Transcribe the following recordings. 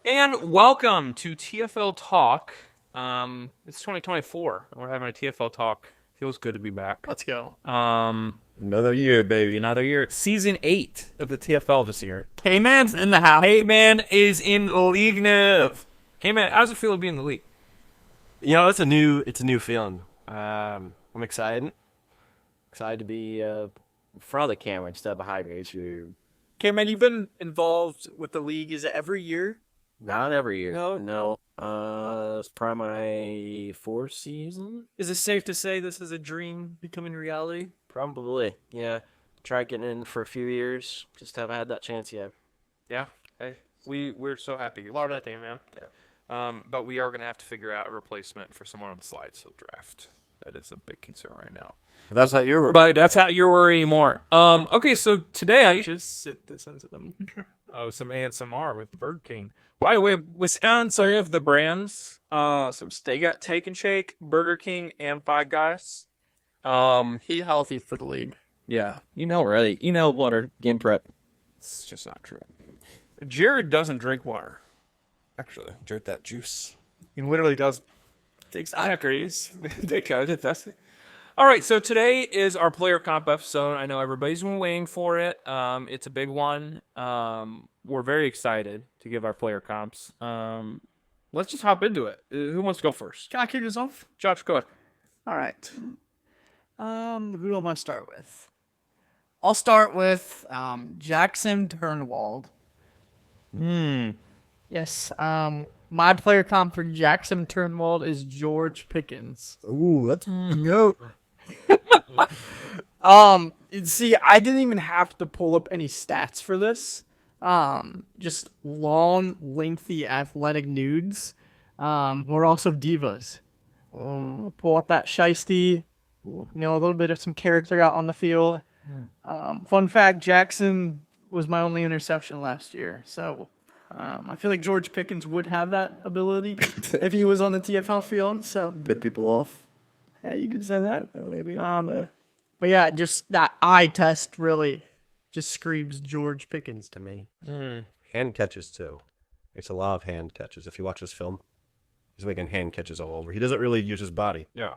And welcome to TFL Talk. It's 2024, and we're having a TFL Talk. Feels good to be back. Let's go. Another year, baby. Another year. Season 8 of the TFL this year. K-Man's in the house. Hey-Man is in League Nev. Hey-Man, how's it feel to be in the league? It's a new feeling. I'm excited. Excited to be in front of the camera instead of behind me. K-Man, you've been involved with the league. Is it every year? Not every year. No? No. It's probably my fourth season. Is it safe to say this is a dream becoming reality? Probably. Yeah. Tried getting in for a few years. Just haven't had that chance yet. Yeah. Hey, we're so happy. A lot of that day, man. Yeah. But we are going to have to figure out a replacement for someone on the slides to draft. That is a big concern right now. That's how you're. But that's how you're worrying more. Okay, so today I just sit this into them. Oh, some ASMR with Burger King. By the way, Wisconsin of the brands. Some Steak at Take and Shake, Burger King, and Five Guys. He healthy for the league. Yeah. Already. Water. Game prep. It's just not true. Jared doesn't drink water. Actually, Drink that juice. he literally does. Takes daiquiris. They kind of that's it. All right, so today is our player comp episode. I know everybody's been waiting for it. It's a big one. We're very excited to give our player comps. Let's just hop into it. Who wants to go first? Can I kick this off? Josh, go ahead. All right. Who do I want to start with? I'll start with Jackson Turnwald. Yes. My player comp for Jackson Turnwald is George Pickens. Ooh, let's go. See, I didn't even have to pull up any stats for this. Just long, lengthy, athletic nudes. We're also divas. Pull up that shiesty, a little bit of some character out on the field. Fun fact, Jackson was my only interception last year, so I feel like George Pickens would have that ability if he was on the TFL field. So Bit people off. yeah, you could say that. Maybe. But yeah, just that eye test really just screams George Pickens to me. Hand catches too. It's a lot of hand catches. If you watch this film, he's making hand catches all over. He doesn't really use his body. Yeah.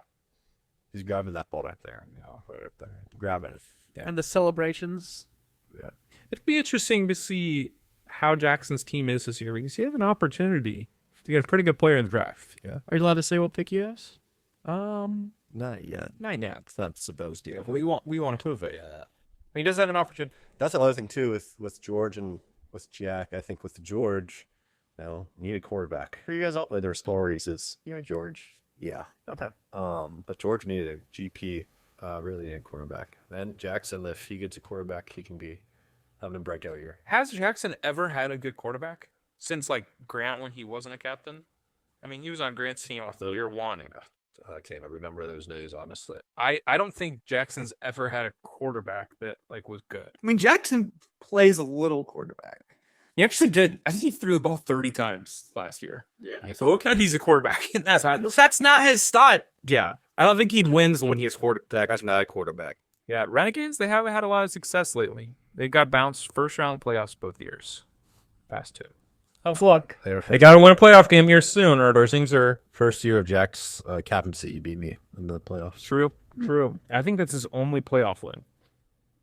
He's grabbing that ball right there. Right up there. Grabbing it. Yeah. And the celebrations. It'd be interesting to see how Jackson's team is this year because he has an opportunity to get a pretty good player in the draft. Yeah. Are you allowed to say what pick you has? Not yet. Not yet. It's not supposed to. We want to prove it. Yeah. He does have an opportunity. That's another thing too with George and with Jack. I think with George, need a quarterback. For you guys all, Their stories is you and George. yeah. Okay. But George needed a GP, really needed a quarterback. Then Jackson, if he gets a quarterback, he can be having a breakout year. Has Jackson ever had a good quarterback since like Grant when he wasn't a captain? I mean, he was on Grant's team off the year one. I can't remember those days, honestly. I don't think Jackson's ever had a quarterback that like was good. I mean, Jackson plays a little quarterback. He actually did. I think he threw the ball 30 times last year. Yeah. So okay, he's a quarterback. That's not his style. Yeah, I don't think he wins when he's quarterback. That's not a quarterback. Yeah, Renegades, they haven't had a lot of success lately. They got bounced first round playoffs both years. Past two. Tough luck. They got to win a playoff game here soon, or those things are First year of Jack's captaincy, he beat me in the playoffs. true. True. I think that's his only playoff win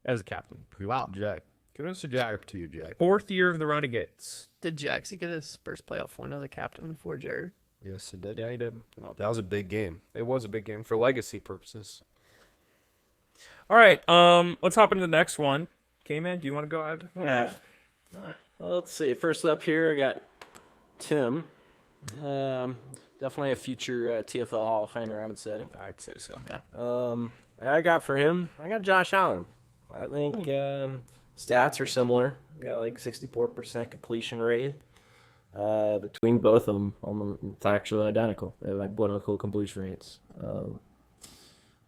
as a captain. Wow, Jack. Kudos to Jack. To you, Jack. Fourth year of the Renegades. Did Jackson get his first playoff win as a captain before Jared? Yes, it did. Yeah, he did. That was a big game. It was a big game for legacy purposes. All right, let's hop into the next one. K-Man, do you want to go ahead? Yeah. Well, let's see. First up here, I got Tim. Definitely a future TFL Hall of Famer, I would say. I'd say so. I got for him, I got Josh Allen. I think stats are similar. Got like 64% completion rate between both of them. It's actually identical. They have identical completion rates. And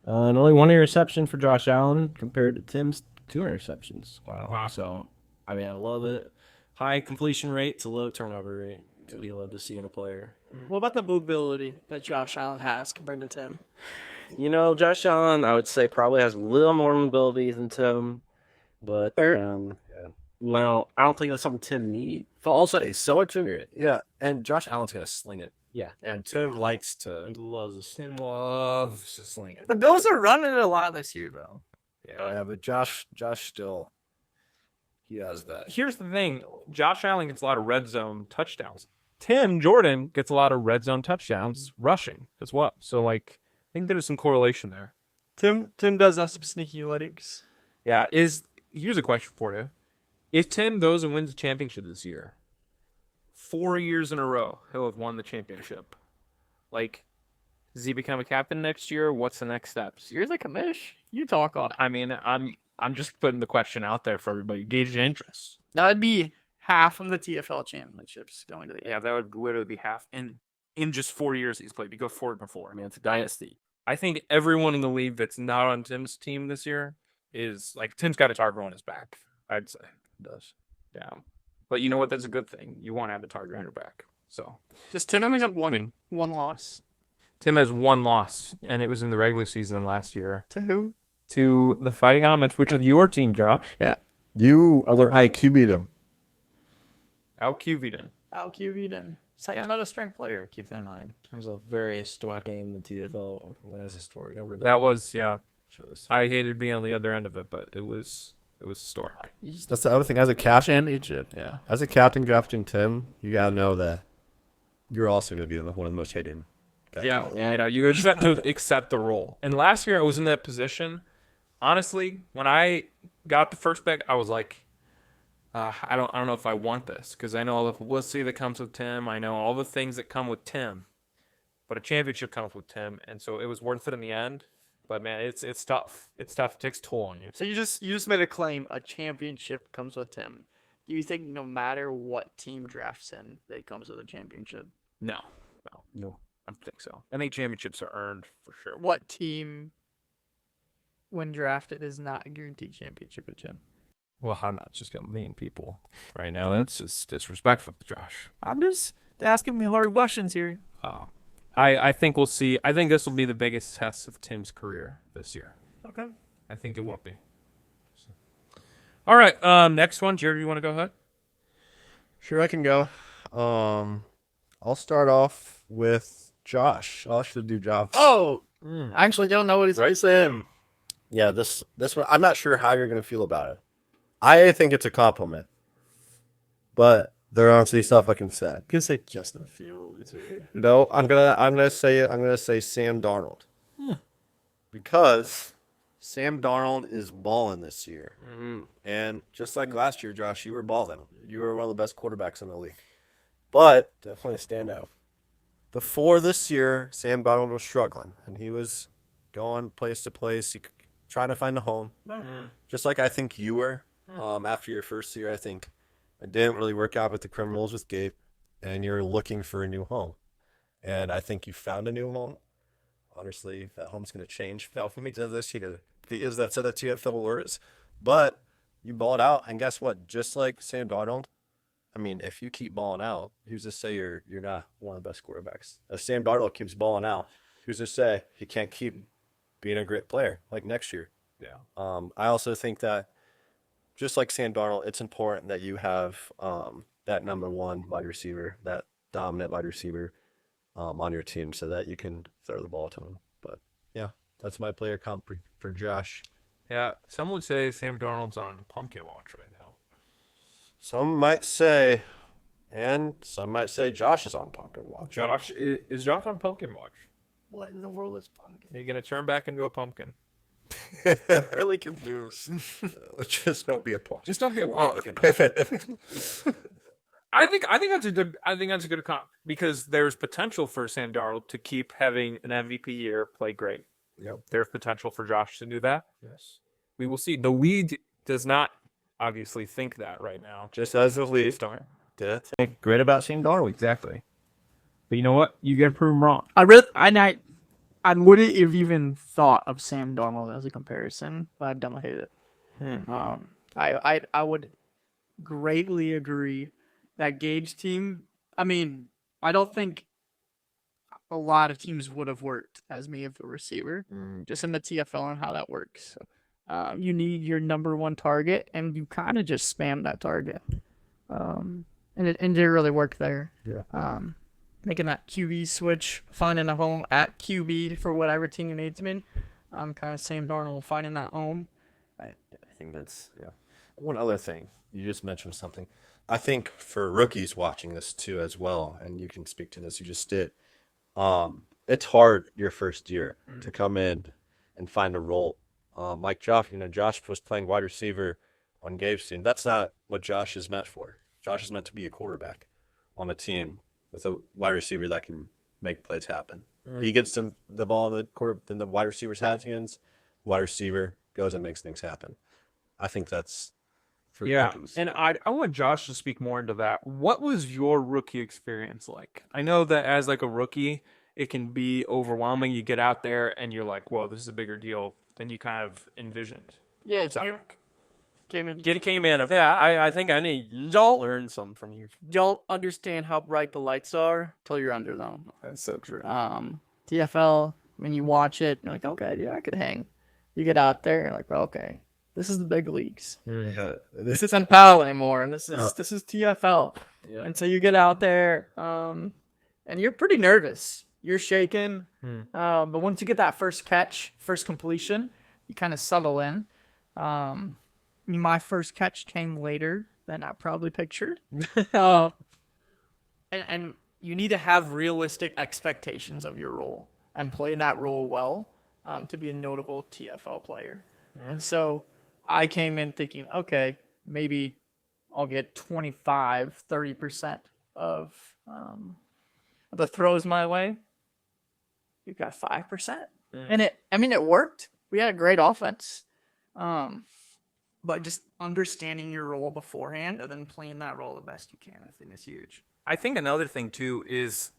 only one interception for Josh Allen compared to Tim's 2 interceptions. Wow. So, I mean, I love it. High completion rate to low turnover rate. We love to see in a player. What about the mobility that Josh Allen has compared to Tim? Josh Allen, I would say probably has a little more mobility than Tim, but Well, I don't think that's something Tim needs. But also, it's so accurate. Yeah, and Josh Allen's gonna sling it. Yeah. And Tim likes to. Tim loves to sling it. The Bills are running it a lot this year, though. Yeah, but Josh still, he has that. Here's the thing: Josh Allen gets a lot of red zone touchdowns. Tim Jordan gets a lot of red zone touchdowns rushing as well. So like, I think there's some correlation there. Tim does have some sneaky analytics. Yeah. Here's a question for you: if Tim goes and wins the championship this year, 4 years in a row, he'll have won the championship. Like, does he become a captain next year? What's the next steps? You're the commish. You talk on it. I mean, I'm just putting the question out there for everybody, gauge interest. That'd be half of the TFL championships going to the. Yeah, that would literally be half in just 4 years he's played. He goes forward before. I mean, it's a dynasty. I think everyone in the league that's not on Tim's team this year is like Tim's got a target on his back. I'd say Does. yeah, but you know what? That's a good thing. You want to have the target on your back. So Just Tim only got one loss. Tim has one loss, and it was in the regular season last year To who? to the Fighting Amish, which is your team, Josh. You other IQ beat him. Out QV'd him. Al QB then. So you're not a strength player. Keep that in mind. It was a very historic game in the TFL. When it's historic. That was yeah. Shows. I hated being on the other end of it, but it was historic. That's the other thing. As a captain, And Egypt. yeah, as a captain drafting Tim, you gotta know that you're also gonna be one of the most hated. guys. Yeah. You just have to accept the role. And last year I was in that position. Honestly, when I got the first pick, I was like, I don't know if I want this because I know all the publicity that comes with Tim. I know all the things that come with Tim, but a championship comes with Tim, and so it was worth it in the end. But man, it's tough. It's tough. It takes a toll on you. So you just made a claim a championship comes with Tim. Do you think no matter what team drafts in, that comes with a championship? No, I don't think so. I think championships are earned for sure. What team, when drafted, is not a guaranteed championship with Tim? Well, I'm not just gonna name people right now. That's just disrespectful, Josh. I'm just asking me hard questions here. I think we'll see. I think this will be the biggest test of Tim's career this year. Okay. I think it will be. All right. Next one, Jared. You want to go ahead? Sure, I can go. I'll start off with Josh. I'll actually do Josh. Oh, I actually don't know what he's Right, Sam? Yeah, this one. I'm not sure how you're gonna feel about it. I think it's a compliment, but there aren't any stuff I can say. gonna say Justin Fields. No, I'm gonna say it. I'm gonna say Sam Darnold, because Sam Darnold is balling this year, and just like last year, Josh, you were balling. You were one of the best quarterbacks in the league, but Definitely a standout. before this year, Sam Darnold was struggling, and he was going place to place, trying to find a home. Just like I think you were. After your first year, I think it didn't really work out with the Criminals with Gabe, and you're looking for a new home. And I think you found a new home. Honestly, that home's going to change. Now, for me to this year, is that set of TFL words, but you balled out, and guess what? Just like Sam Darnold, I mean, if you keep balling out, who's to say you're not one of the best quarterbacks? If Sam Darnold keeps balling out, who's to say he can't keep being a great player like next year? Yeah. I also think that just like Sam Darnold, it's important that you have that number one wide receiver, that dominant wide receiver on your team so that you can throw the ball to him. But yeah, that's my player comp for Josh. Yeah. Some would say Sam Darnold's on pumpkin watch right now. Some might say, and some might say Josh is on pumpkin watch. Josh is Josh on pumpkin watch? What in the world is pumpkin? Are you gonna turn back into a pumpkin? Really confused. Just don't be a pumpkin. Just don't get pumpkin. I think that's a good comp because there's potential for Sam Darnold to keep having an MVP year, play great. Yep. There's potential for Josh to do that. Yes. We will see. The league does not obviously think that right now. Just as the lead. Don't did. great about Sam Darnold, exactly. But you know what? You get proven wrong. I wouldn't have even thought of Sam Darnold as a comparison, but I don't hate it. I would greatly agree that Gage team. I mean, I don't think a lot of teams would have worked as me as a receiver, just in the TFL and how that works. So you need your number one target, and you kind of just spam that target. And it didn't really work there. Yeah. Making that QB switch, finding a home at QB for whatever team you need to be. Kind of Sam Darnold finding that home. I think that's One other thing, you just mentioned something. I think for rookies watching this too as well, and you can speak to this, you just did. It's hard your first year to come in and find a role. Like Josh, Josh was playing wide receiver on Gabe's team. That's not what Josh is meant for. Josh is meant to be a quarterback on a team with a wide receiver that can make plays happen. He gets the ball in the wide receiver's hands. Wide receiver goes and makes things happen. I think that's for rookies. And I want Josh to speak more into that. What was your rookie experience like? I know that as like a rookie, it can be overwhelming. You get out there and you're like, whoa, this is a bigger deal than you kind of envisioned. Yeah, it's came in. I think I need y'all learn something from you. Y'all understand how bright the lights are till you're under them. That's so true. TFL, when you watch it, you're like, okay, yeah, I could hang. You get out there, you're like, well, okay, this is the big leagues. This isn't PAL anymore, and this is TFL. Yeah. And so you get out there, and you're pretty nervous. You're shaking, but once you get that first catch, first completion, you kind of settle in. My first catch came later than I probably pictured. And you need to have realistic expectations of your role and play that role well to be a notable TFL player. And so I came in thinking, okay, maybe I'll get 25, 30% of the throws my way. You got 5%. And it worked. We had a great offense. But just understanding your role beforehand and then playing that role the best you can, I think is huge. I think another thing too is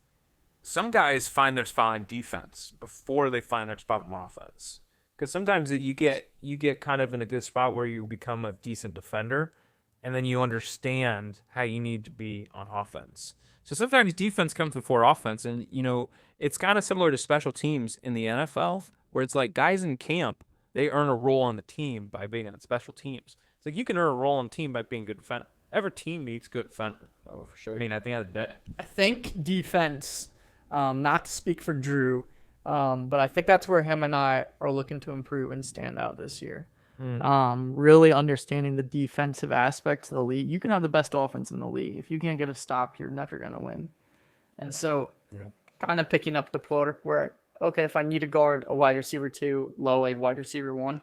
some guys find their spot on defense before they find their spot on offense. Because sometimes you get kind of in a good spot where you become a decent defender, and then you understand how you need to be on offense. So sometimes defense comes before offense, and it's kind of similar to special teams in the NFL, where it's like guys in camp, they earn a role on the team by being on special teams. It's like you can earn a role on the team by being a good defender. Every team needs good defender. Oh, for sure. I mean, at the end of the day. I think defense, not to speak for Drew, but I think that's where him and I are looking to improve and stand out this year. Really understanding the defensive aspects of the league. You can have the best offense in the league. If you can't get a stop, you're never going to win. And so kind of picking up the quarter where, okay, if I need to guard a wide receiver 2, low a wide receiver 1,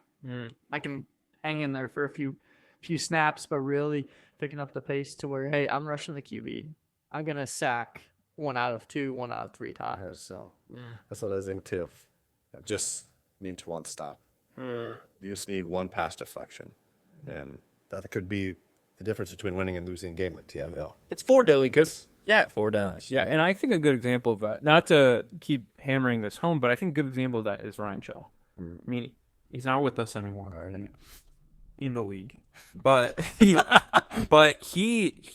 I can hang in there for a few snaps, but really picking up the pace to where, hey, I'm rushing the QB. I'm going to sack 1 out of 2, 1 out of 3 times. So that's what I think too. Just need one stop. You just need one pass deflection, and that could be the difference between winning and losing a game like TFL. It's 4 delegates. Yeah. 4 downs. Yeah, and I think a good example of that, not to keep hammering this home, but I think a good example of that is Ryan Shell. I mean, he's not with us anymore in the league, but he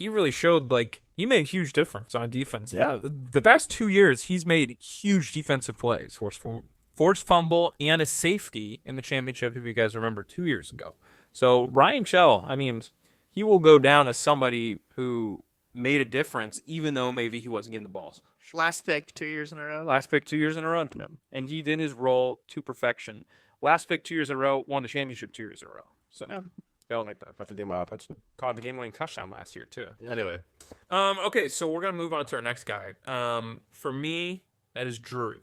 really showed he made a huge difference on defense. Yeah. The past 2 years, he's made huge defensive plays, forced fumble and a safety in the championship, if you guys remember 2 years ago. So Ryan Shell, I mean, he will go down as somebody who made a difference, even though maybe he wasn't getting the balls. Last pick 2 years in a row. Last pick 2 years in a row. And he did his role to perfection. Last pick 2 years in a row, won the championship 2 years in a row. So, felt like that. That's the game I touched. Caught the game-winning touchdown last year, too. Anyway. Okay, so we're going to move on to our next guy. For me, that is Drew.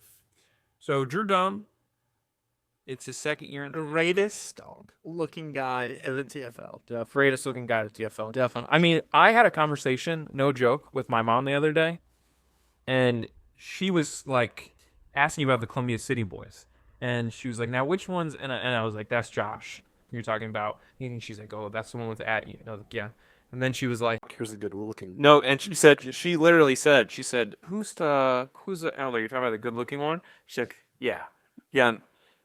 So, Drew Dunn, it's his second year in the Greatest looking guy in the TFL. the greatest looking guy at TFL. Definitely. I mean, I had a conversation, no joke, with my mom the other day, and she was like asking about the Columbia City boys, and she was like, "Now, which ones?" And I was like, "That's Josh. You're talking about." And she's like, "Oh, that's the one with the at you." And I was like, "Yeah." And then she was like, Here's a good looking. "No," and she literally said, "Who's the elder? You're talking about the good looking one?" She's like, "Yeah."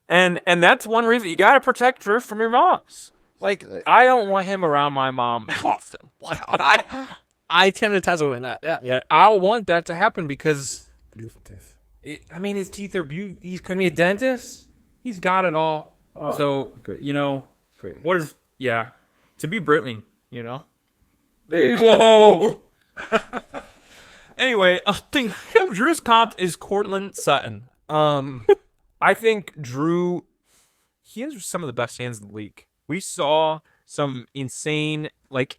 And that's one reason you gotta protect Drew from your moms. Like, I don't want him around my mom often. I tend to tussle with that. Yeah, I want that to happen because, his teeth are beautiful. He's gonna be a dentist. He's got it all. So, crazy. What is to be Britney, you know? Whoa. Anyway, I think Drew's comp is Cortland Sutton. I think Drew, he has some of the best hands in the league. We saw some insane, like,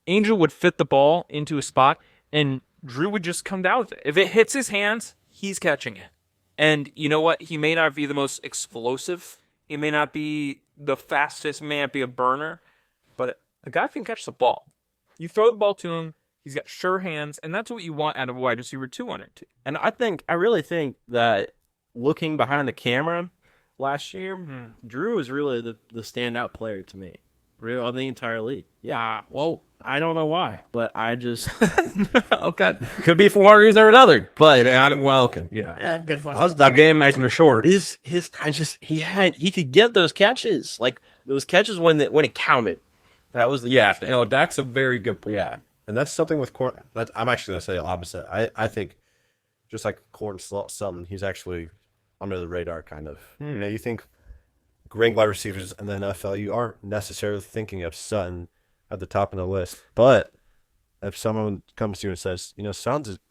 Angel would fit the ball into a spot, and Drew would just come down with it. If it hits his hands, he's catching it. And you know what? He may not be the most explosive. He may not be the fastest, may not be a burner, but a guy can catch the ball. You throw the ball to him, he's got sure hands, and that's what you want out of a wide receiver 2 on it. And I really think that looking behind the camera last year, Drew was really the standout player to me. Really, on the entire league. Yeah, well, I don't know why, but I just Okay. could be for one reason or another. But okay. Yeah, good one. How's that game making a short? His he could get those catches, like those catches when it counted. That was Dak's a very good player. yeah. And that's something with Corn. I'm actually going to say the opposite. I think just like Corn Sutton, he's actually under the radar kind of. You know, you think great wide receivers in the NFL, you aren't necessarily thinking of Sutton at the top of the list. But if someone comes to you and says, you know,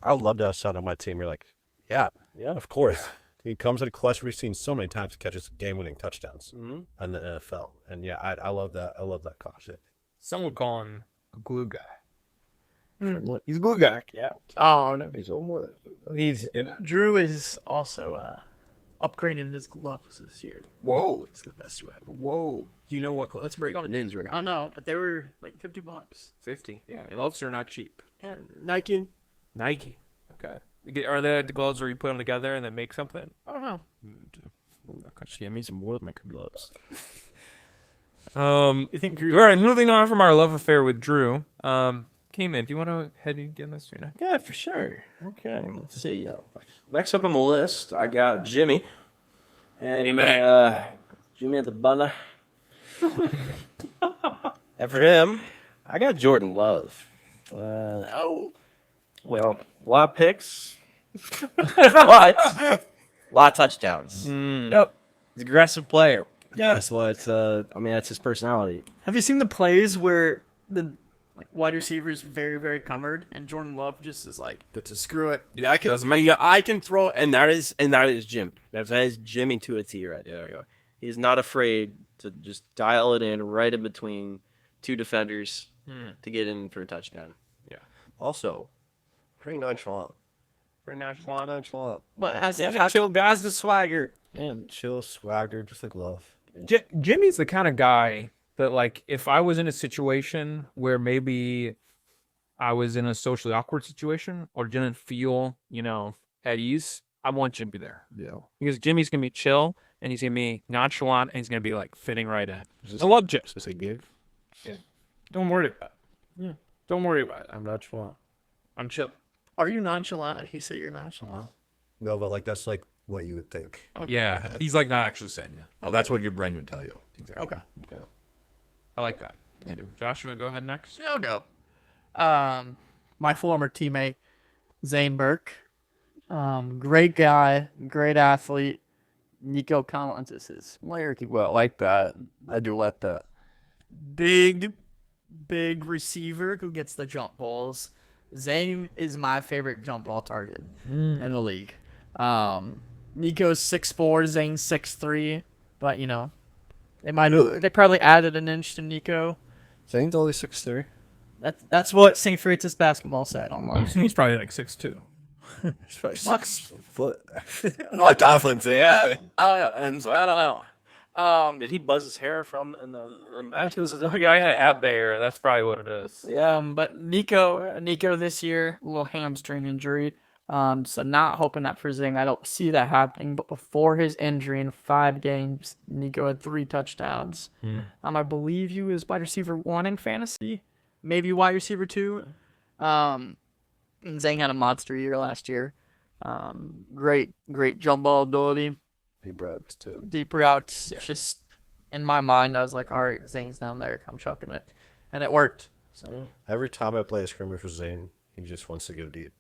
I would love to have Sutton on my team, you're like, yeah, of course. He comes in clutch. We've seen so many times he catches game-winning touchdowns in the NFL. And yeah, I love that. I love that caution. Some would call him a glue guy. He's a good guy. Yeah. Oh no, He's Drew is also upgrading his gloves this year. Whoa. It's the best way. Whoa. Do you know what? Let's break on ninja right now. Oh no, but they were like $50. 50. Yeah, gloves are not cheap. Yeah, Nike. Nike. Okay. Are they the gloves where you put them together and then make something? I don't know. Actually, I need some wood make gloves. You think all right, moving on from our love affair with Drew. Keenan, do you want to head and get this right now? Yeah, for sure. Okay, let's see. Next up on the list, I got Jimmy. And Jimmy at the butler. And for him, I got Jordan Love. Well, a lot of picks. a lot of touchdowns. Yep. He's an aggressive player. Yeah, that's what. That's his personality. Have you seen the plays where the wide receiver is very, very covered, and Jordan Love just is like, To screw it. Yeah, I can throw, and that is Jim. That is Jimmy to a T right there. He's not afraid to just dial it in right in between two defenders to get in for a touchdown. Yeah. Also, pretty nonchalant. but as Chill guys, the swagger. And chill, swagger, just like Love. Jimmy's the kind of guy that, like, if I was in a situation where maybe I was in a socially awkward situation or didn't feel, at ease, I want Jimmy there. Yeah. Because Jimmy's going to be chill and he's going to be nonchalant and he's going to be, like, fitting right in. I love Jim. Is this a gig? Yeah. Don't worry about it. Yeah. Don't worry about it. I'm nonchalant. I'm chill. are you nonchalant? He said you're nonchalant. No, but that's like what you would think. Yeah. He's, like, not actually saying it. Oh, that's what your brain would tell you. Exactly. Okay. I like that. Joshua, go ahead next. I'll go. My former teammate, Zane Burke. Great guy, great athlete. Nico Collins is his player. Well, I like that. I do like that. Big receiver who gets the jump balls. Zane is my favorite jump ball target in the league. Nico's 6'4", Zane's 6'3", but they probably added an inch to Nico. Zane's only 6'3". That's what St. Francis basketball said online. He's probably like 6'2". Foot. I definitely say, yeah. And so I don't know. Did he buzz his hair from in the matches? I had ab there. That's probably what it is. Yeah, but Nico this year, a little hamstring injury. So not hoping that for Zing. I don't see that happening. But before his injury in 5 games, Nico had 3 touchdowns. I believe he was wide receiver 1 in fantasy, maybe wide receiver 2. And Zing had a monster year last year. Great jump ball ability. Deep routes too. Deep routes. Just in my mind, I was like, all right, Zing's down there. I'm chucking it, and it worked. So Every time I play a scrimmage with Zane, he just wants to go deep.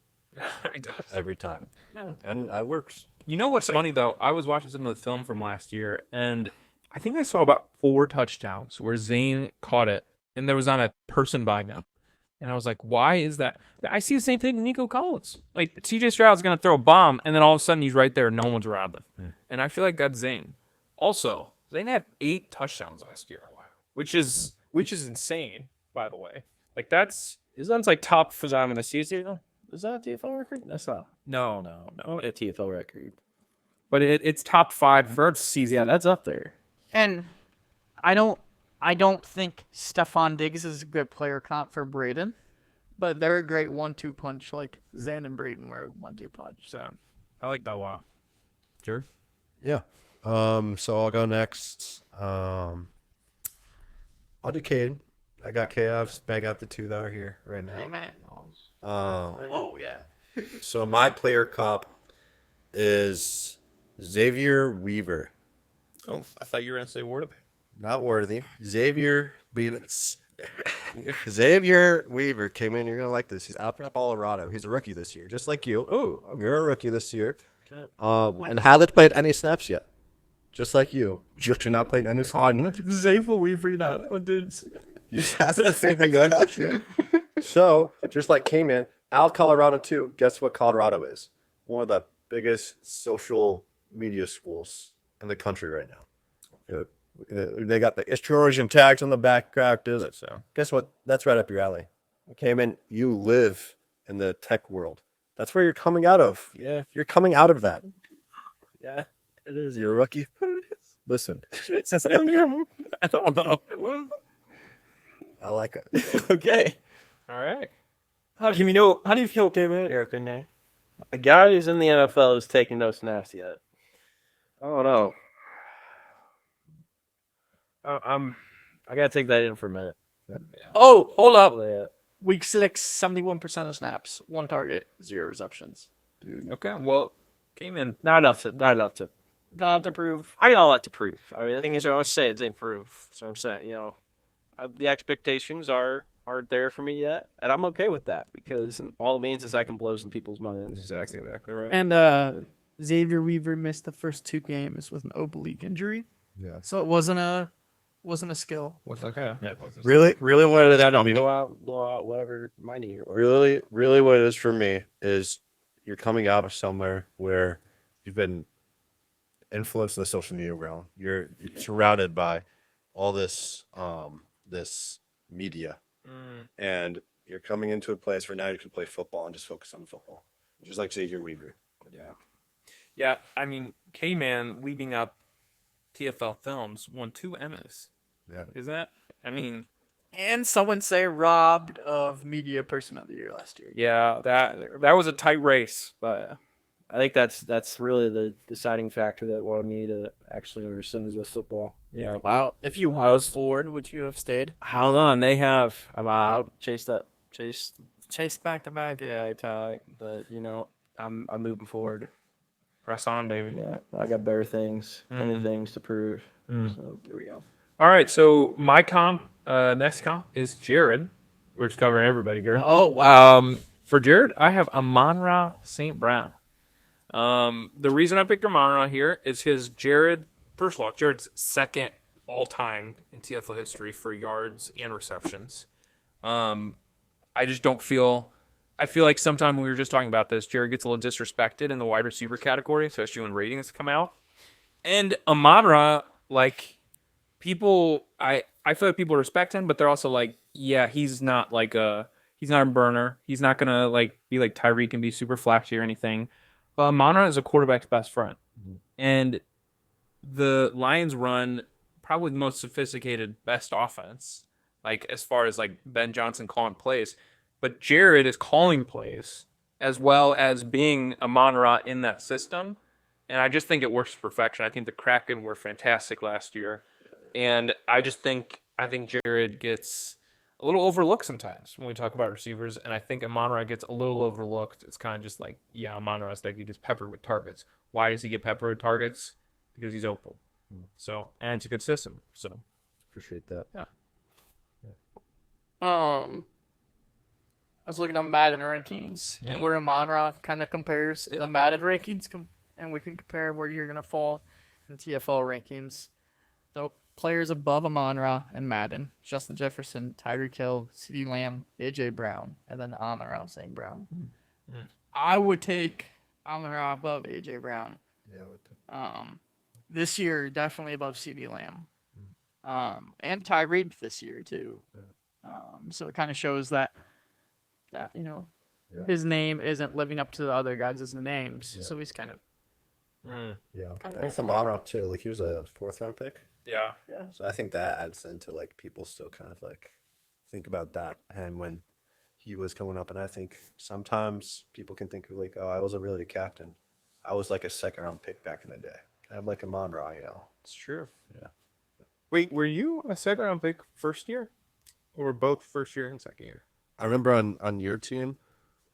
He does. Every time. Yeah. And it works. You know what's funny though? I was watching some of the film from last year, and I think I saw about 4 touchdowns where Zane caught it, and there was not a person by him. And I was like, why is that? I see the same thing with Nico Collins. Like, CJ Stroud's going to throw a bomb, and then all of a sudden he's right there and no one's around him. Yeah. And I feel like that's Zane. Also, Zane had 8 touchdowns last year, which is insane, by the way. Like, that's like top for them in the season. Is that a TFL record? That's not. No. A TFL record. But it's top 5 for season. Yeah, that's up there. And I don't think Stephon Diggs is a good player comp for Braden, but they're a great 1-2 punch like Zan and Braden were a 1-2 punch. So I like that one. Sure. Yeah. So I'll go next. I'll do Caden. I got chaos. I got the 2 that are here right now. man. Oh yeah. So my player comp is Xavier Weaver. Oh, I thought you were going to say Worthy. Not worthy. Xavier Beavis. Xavier Weaver came in. You're gonna like this. He's out in Colorado. He's a rookie this year, just like you. Oh, you're a rookie this year. And haven't played any snaps yet, just like you. Just not played any snaps. Xavier Weaver, dude. You hasn't seen a good. So just like came in, out Colorado too. Guess what Colorado is? One of the biggest social media schools in the country right now. They got the Trojan tags on the back characters. So guess what? That's right up your alley. Came in. You live in the tech world. That's where you're coming out of. Yeah. You're coming out of that. Yeah. It is. You're a rookie. Listen. I don't know. I like it. Okay. All right. How do you feel, David? Eric, in there? A guy who's in the NFL who's taking no snaps yet. I don't know. I gotta take that in for a minute. Oh, hold up. Yeah. Week 6, 71% of snaps, 1 target, 0 receptions. Okay. Well, came in. Not enough to. Not to prove. I got a lot to prove. I mean, the thing is, I always say it's improve. So I'm saying, the expectations aren't there for me yet, and I'm okay with that because all it means is I can blow some people's minds. Exactly right. And Xavier Weaver missed the first 2 games with an oblique injury. Yeah. So it wasn't a skill. What's okay? Yeah. Really what it is, I don't Blow out, whatever my knee. really what it is for me is you're coming out of somewhere where you've been influenced in the social media realm. You're surrounded by all this this media, and you're coming into a place where now you can play football and just focus on football, just like Xavier Weaver. Yeah. I mean, K-Man leading up TFL Films won 2 Emmys. Yeah. Is that? I mean, And someone say robbed of media person of the year last year. yeah, that was a tight race, but I think that's really the deciding factor that wanted me to actually understand this football. yeah. Wow. If you was Ford, would you have stayed? Hold on, they have. I'm out. Chase. Chase back to back. Yeah, but I'm moving forward. Press on, baby. Yeah, I got better things, many things to prove. So here we go. All right, so my next comp is Jared. We're just covering everybody, girl. Oh, wow. For Jared, I have Amon-Ra St. Brown. The reason I picked Amon-Ra here is first of all, Jared's second all-time in TFL history for yards and receptions. I just don't feel... I feel like sometime we were just talking about this, Jared gets a little disrespected in the wide receiver category, especially when ratings come out. And Amon-Ra, people, I feel like people respect him, but they're also like, yeah, he's not he's not a burner. He's not gonna be like Tyreek and be super flashy or anything. But Amon-Ra is a quarterback's best friend, and the Lions run probably the most sophisticated, best offense, as far as Ben Johnson calling plays. But Jared is calling plays as well as being Amon-Ra in that system. And I just think it works to perfection. I think the Kraken were fantastic last year. And I think Jared gets a little overlooked sometimes when we talk about receivers. And I think Amon-Ra gets a little overlooked. It's kind of just Amon-Ra's he gets peppered with targets. Why does he get peppered with targets? Because he's open. So, and it's a good system. So, Appreciate that. yeah. I was looking at Madden rankings, and where Amon-Ra kind of compares the Madden rankings, and we can compare where you're going to fall in TFL rankings. So players above Amon-Ra and Madden: Justin Jefferson, Tyreek Hill, CeeDee Lamb, AJ Brown, and then Amon-Ra St. Brown. I would take Amon-Ra above AJ Brown. Yeah. This year definitely above CeeDee Lamb. And Tyreek this year too. So it kind of shows that his name isn't living up to the other guys' names. So he's kind of Yeah. I think the Monroe too. Like he was a 4th-round pick. Yeah. So I think that adds into like people still kind of like think about that and when he was coming up, and I think sometimes people can think of like, oh, I wasn't really a captain. I was like a 2nd-round pick back in the day. I'm like a Monroe, It's true. Yeah. Wait, were you a second round pick first year? Or were both first year and second year? I remember on your team,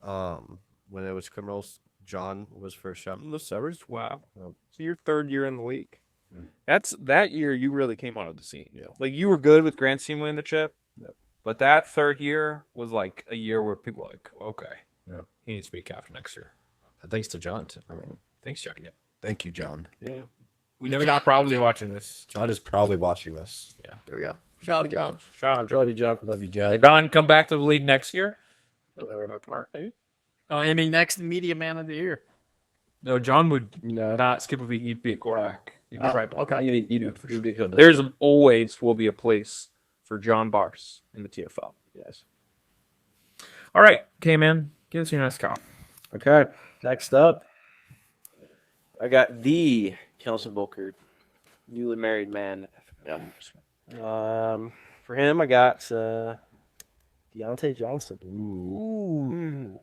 when it was criminals, John was first shot. The Severs? Wow. Yep. So your 3rd year in the league. Mm. That's that year you really came onto the scene. Yeah. Like you were good with Grant Seam winning the chip. Yep. But that 3rd year was like a year where people were like, okay, Yeah. he needs to be captain next year. Thanks to John. I mean, Thanks, Chuck. Yeah. thank you, John. Yeah. We never got probably watching this. John is probably watching this. there we go. Shout out John. Sean, Love you, John. Love you, John. Don, come back to the league next year. I mean, next media man of the year. No, John would not skip a week. He'd be a quarterback. He'd be right back. Okay, you do. There's always will be a place for John Bars in the TFL. Yes. All right, okay, man. Give us your next call. Okay. Next up, I got the Kelson Booker, newly married man. Yeah. For him, I got Deontay Johnson. Ooh.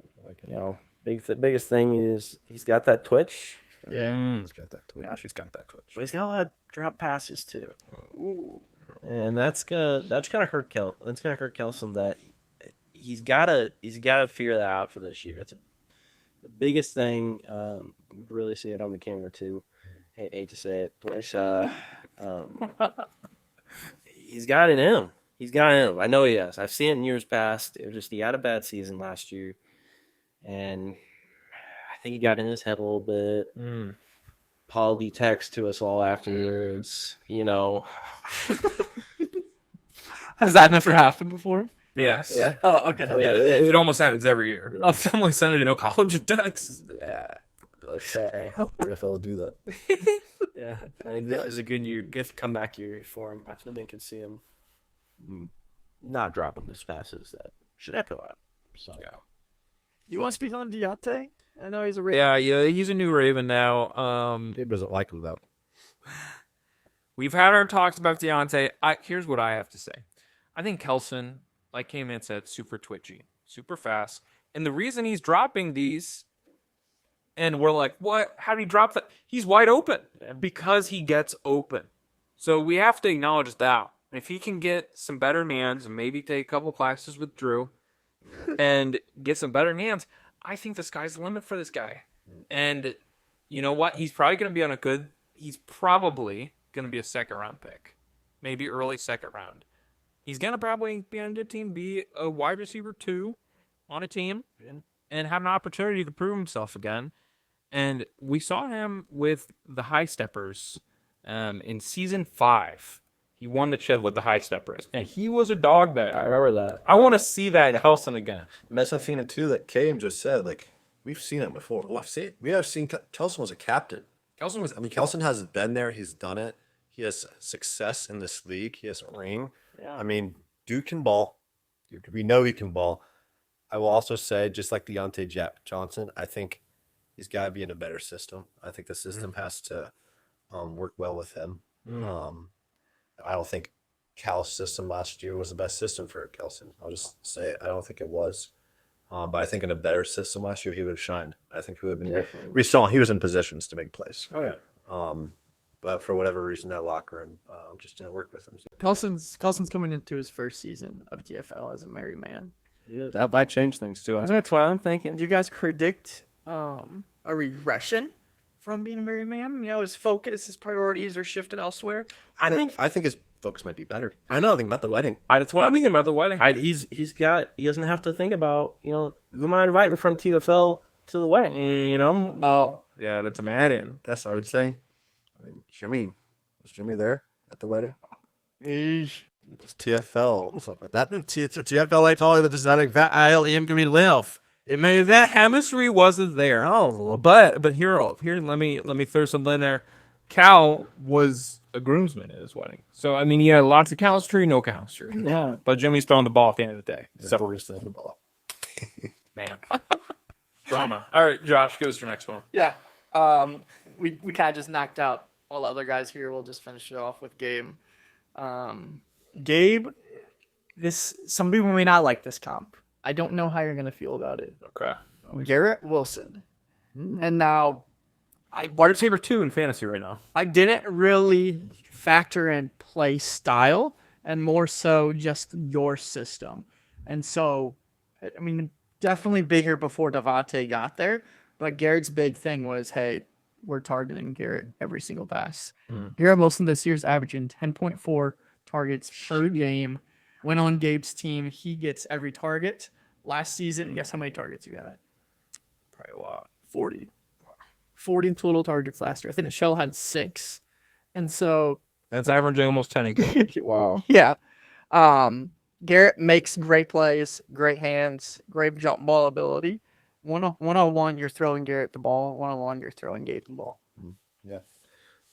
You know, biggest thing is he's got that twitch. Yeah. He's got that twitch. Yeah, she's got that twitch. But he's got a lot of drop passes too. Ooh. And that's gonna hurt Kelson. That he's gotta figure that out for this year. It's the biggest thing. Really see it on the camera too. Hate to say it, but he's got it in him. He's got it in him. I know he has. I've seen it in years past. It was just he had a bad season last year, and I think he got in his head a little bit. Probably text to us all afterwards. You know, Has that never happened before? Yes. Yeah. Oh, okay. Yeah, it almost happens every year. I'm only sending no college texts. Yeah. NFL do that. Yeah. I think that was a good comeback year for him. I think can see him not dropping as fast as that should have to happen. So Yeah. You want to speak on Deontay? I know he's a Yeah, he's a new Raven now. Dave doesn't like him though. We've had our talks about Deontay. Here's what I have to say. I think Kelson, like came in and said, super twitchy, super fast. And the reason he's dropping these, and we're like, what? How did he drop that? He's wide open because he gets open. So we have to acknowledge that. If he can get some better hands and maybe take a couple classes with Drew and get some better hands, I think the sky's the limit for this guy. And you know what? He's probably going to be he's probably going to be a 2nd round pick, maybe early 2nd round. He's going to probably be on a good team, be a wide receiver 2 on a team, and have an opportunity to prove himself again. And we saw him with the High Steppers in season 5. He won the chip with the High Steppers, and he was a dog there. I remember that. I want to see that in Kelson again. Mesafina too, that Kame just said, like, we've seen it before. We have seen Kelson was a captain. Kelson has been there. He's done it. He has success in this league. He has a ring. Yeah. I mean, dude can ball. We know he can ball. I will also say, just like Deontay Johnson, I think he's got to be in a better system. I think the system has to work well with him. I don't think Cal's system last year was the best system for Kelson. I'll just say it. I don't think it was. But I think in a better system last year, he would have shined. I think he would have been. He was in positions to make plays. Oh yeah. But for whatever reason, that locker room just didn't work with him. Kelson's coming into his first season of TFL as a married man. Yeah, that might change things too. That's what I'm thinking. Do you guys predict a regression from being a married man? You know, his focus, his priorities are shifted elsewhere. I think his focus might be better. I know nothing about the wedding. That's what I'm thinking about the wedding. He doesn't have to think about, who am I inviting from TFL to the wedding? Oh, yeah, that's a mad in. That's what I would say. I mean, Jimmy, was Jimmy there? at the wedding. Eesh. It's TFL. Something like that. TFL ain't all that does not I am going to live. It may that chemistry wasn't there. Oh, But here let me throw something in there. Cal was a groomsman at his wedding, so I mean, he had lots of chemistry, no chemistry. Yeah. But Jimmy's throwing the ball at the end of the day. So So we're just the ball. man, drama. All right, Josh, goes to the next one. Yeah. We kind of just knocked out all the other guys here. We'll just finish it off with Gabe. Gabe, some people may not like this comp. I don't know how you're gonna feel about it. Okay. Garrett Wilson, and now wide receiver 2 in fantasy right now. I didn't really factor in play style and more so just your system. And so, I mean, definitely bigger before Devontae got there. But Garrett's big thing was, hey, we're targeting Garrett every single pass. Garrett Wilson this year's averaging 10.4 targets per game. When on Gabe's team, he gets every target. Last season, guess how many targets you got? Probably a lot. 40. 40 total targets last year. I think Michelle had 6. And so, That's averaging almost 10 a game. Wow. yeah. Garrett makes great plays, great hands, great jump ball ability. One-on-one, you're throwing Garrett the ball. One-on-one, you're throwing Gabe the ball. Yeah,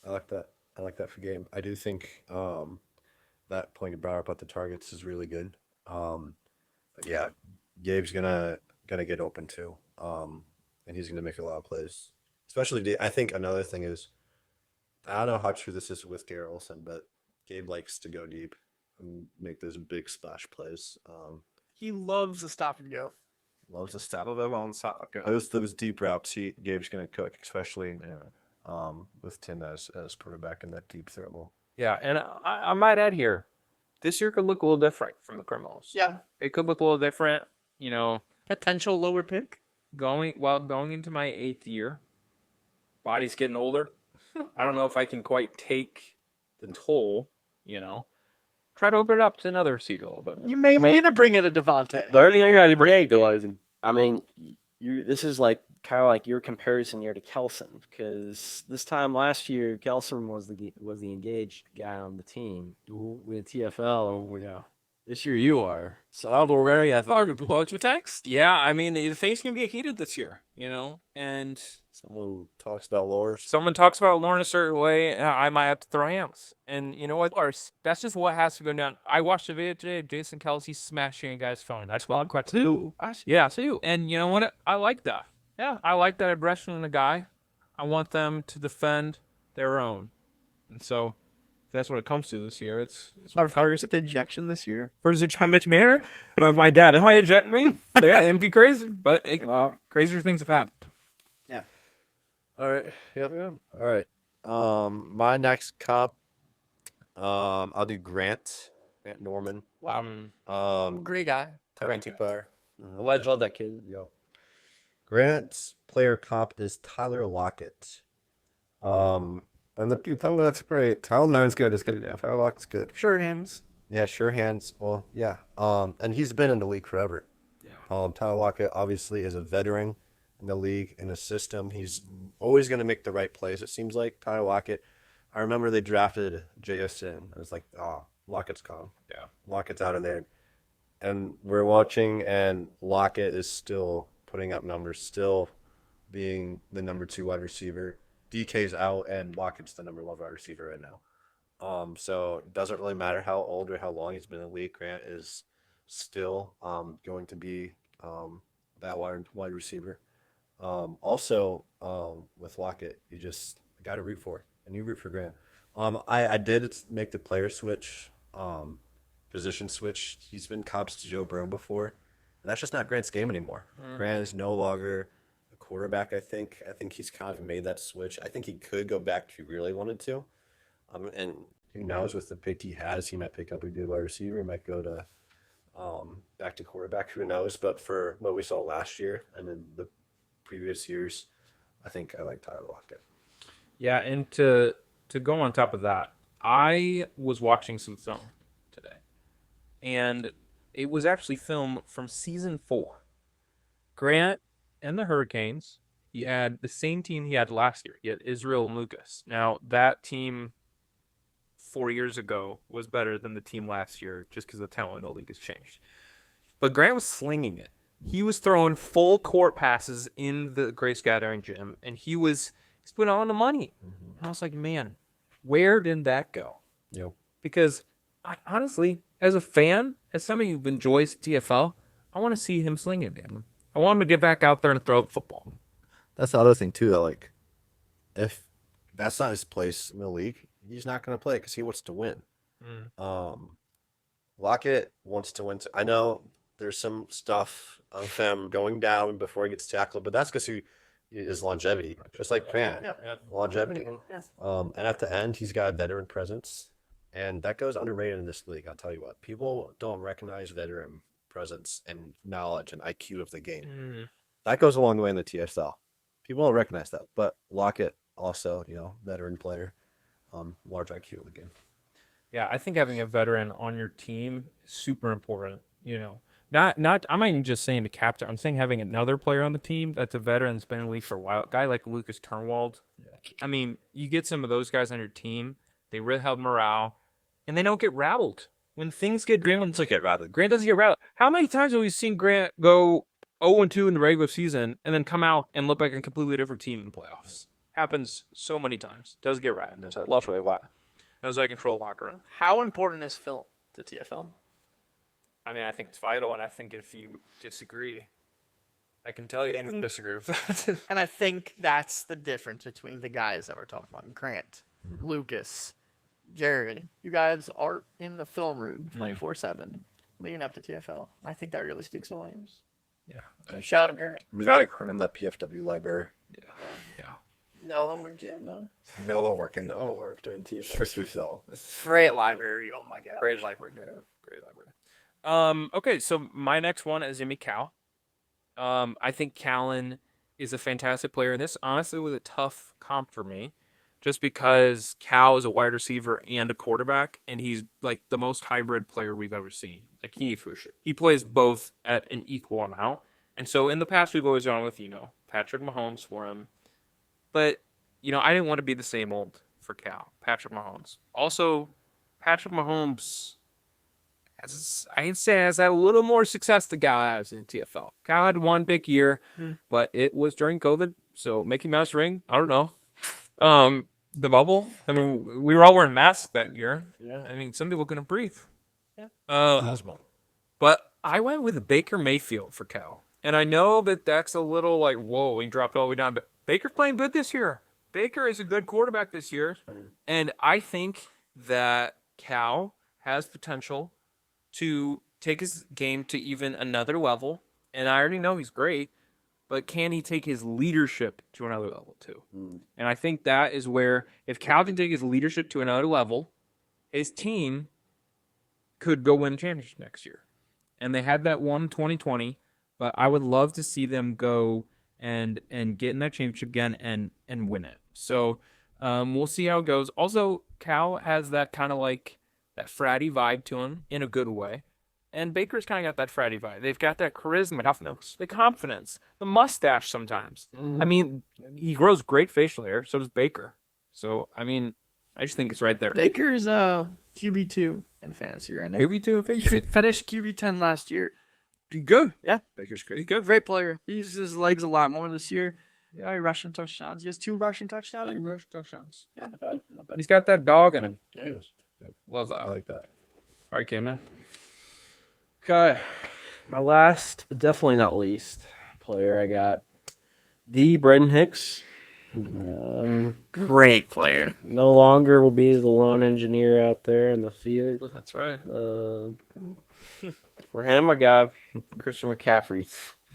I like that. I like that for game. I do think that point you brought up about the targets is really good. But yeah, Gabe's gonna get open too, and he's gonna make a lot of plays. Especially, I think another thing is, I don't know how true this is with Garrett Olsen, but Gabe likes to go deep and make those big splash plays. He loves the stop and go. Loves to stop those deep routes. Gabe's gonna cook, especially with Tim as quarterback in that deep throw ball. Yeah, and I might add here, this year could look a little different from the Criminals. Yeah. It could look a little different, Potential lower pick. going into my 8th year. Body's getting older. I don't know if I can quite take the toll, Try to open it up to another seat a little bit. You may need to bring in a Devontae. The only thing I got to bring is, I mean, this is like kind of like your comparison year to Kelson, because this time last year Kelson was the engaged guy on the team with TFL. Yeah, this year you are. So I don't know where you thought to blow your text. Yeah, I mean, the things can get heated this year, and Someone talks about lures. someone talks about Lauren a certain way, I might have to throw hands. And you know what? That's just what has to go down. I watched the video today of Jason Kelsey smashing a guy's phone. That's wild quite too. Yeah, too. And you know what? I like that. Yeah, I like that aggression in a guy. I want them to defend their own. And so that's what it comes to this year. It's Our targets at the injection this year. first it's how much manner. But my dad, am I eject me? Yeah, it'd be crazy. But crazier things have happened. All right. Yep. All right. My next comp, I'll do Grant Norman. Great guy. Grant Player. Alleged love that kid. Yo. Grant's player comp is Tyler Lockett. And that's great. Tyler Lockett's good. It's good. Yeah, Tyler Lockett's good. Sure hands. Yeah, sure hands. Well, yeah. And he's been in the league forever. Yeah. Tyler Lockett obviously is a veteran in the league, in the system. He's always going to make the right plays. It seems like Tyler Lockett. I remember they drafted JSN. I was like, oh, Lockett's gone. Yeah, Lockett's out of there. And we're watching, and Lockett is still putting up numbers, still being the number 2 wide receiver. DK's out, and Lockett's the number 1 wide receiver right now. So it doesn't really matter how old or how long he's been in the league. Grant is still going to be that wide receiver. Also, with Lockett, you just got to root for, and you root for Grant. I did make the player switch, position switch. He's been cops to Joe Burrow before, and that's just not Grant's game anymore. Grant is no longer a quarterback. I think he's kind of made that switch. I think he could go back if he really wanted to. And who knows, with the pick he has, he might pick up a good wide receiver. He might go to back to quarterback. Who knows? But for what we saw last year and then the previous years, I think I like Tyler Lockett. Yeah, and to go on top of that, I was watching some film today, and it was actually film from season 4. Grant and the Hurricanes, he had the same team he had last year. He had Israel and Lucas. Now, that team 4 years ago was better than the team last year just because the talent in the league has changed. But Grant was slinging it. He was throwing full court passes in the Grace Gathering gym, and he's putting on the money. And I was like, man, where did that go? Yep. Because honestly, as a fan, as somebody who enjoys TFL, I want to see him sling it, man. I want him to get back out there and throw the football. That's the other thing too. That like, if that's not his place in the league, he's not going to play because he wants to win. Lockett wants to win. I know there's some stuff of him going down before he gets tackled, but that's because his longevity, just like Grant, longevity. And at the end, he's got a veteran presence, and that goes underrated in this league. I'll tell you what, people don't recognize veteran presence and knowledge and IQ of the game. That goes a long way in the TFL. People don't recognize that, but Lockett also, veteran player, large IQ of the game. Yeah, I think having a veteran on your team is super important. Not I'm not even just saying the captain. I'm saying having another player on the team that's a veteran that's been in the league for a while. A guy like Lucas Turnwald. I mean, you get some of those guys on your team, they really help morale, and they don't get rattled. When things get Grant doesn't get rattled. Grant doesn't get rattled. How many times have we seen Grant go 0-2 in the regular season and then come out and look like a completely different team in the playoffs? Happens so many times. Does get rattled. That's lovely. Wow. Knows I control locker room. How important is film to TFL? I mean, I think it's vital, and I think if you disagree, I can tell you and disagree with that. And I think that's the difference between the guys that we're talking about. Grant, Lucas, Jared. You guys are in the film room 24/7 leading up to TFL. I think that really speaks volumes. Yeah. Shout out Garrett. We got to in that PFW library. Yeah. No, I'm working. No. Miller working. Oh, we're doing TFW. Great library. Oh my god. Great library. Great library. Okay, so my next one is Jimmy Cal. I think Callan is a fantastic player. And this honestly was a tough comp for me, just because Cal is a wide receiver and a quarterback, and he's like the most hybrid player we've ever seen. Like he plays both at an equal amount. And so in the past we've always gone with Patrick Mahomes for him. But, I didn't want to be the same old for Cal, Patrick Mahomes. Also, Patrick Mahomes, I'd say, has had a little more success than Cal has in TFL. Cal had one big year, but it was during COVID. So Mickey Mouse ring, I don't know. The bubble, I mean, we were all wearing masks that year. Yeah. I mean, some people couldn't breathe. Yeah. But I went with Baker Mayfield for Cal. And I know that that's a little like, whoa, he dropped all the way down. But Baker's playing good this year. Baker is a good quarterback this year. And I think that Cal has potential to take his game to even another level. And I already know he's great. But can he take his leadership to another level too? And I think that is where, if Cal can take his leadership to another level, his team could go win a championship next year. And they had that one in 2020. But I would love to see them go and get in that championship again and win it. So we'll see how it goes. Also, Cal has that kind of like that fratty vibe to him in a good way. And Baker's kind of got that fratty vibe. They've got that charisma, the confidence, the mustache sometimes. I mean, he grows great facial hair. So does Baker. So, I mean, I just think it's right there. Baker's QB2 in fantasy right now. QB2 Finished QB10 last year. Good. Yeah. Baker's great. Good. Great player. He uses his legs a lot more this year. Yeah, he rushing touchdowns. He has 2 rushing touchdowns. Yeah. He's got that dog in him. Yes. Love that. I like that. All right, Cam, man. Okay. My last, but definitely not least, player I got, the Brendan Hicks. Great player. No longer will be the lone engineer out there in the field. That's right. For him, I got Christian McCaffrey.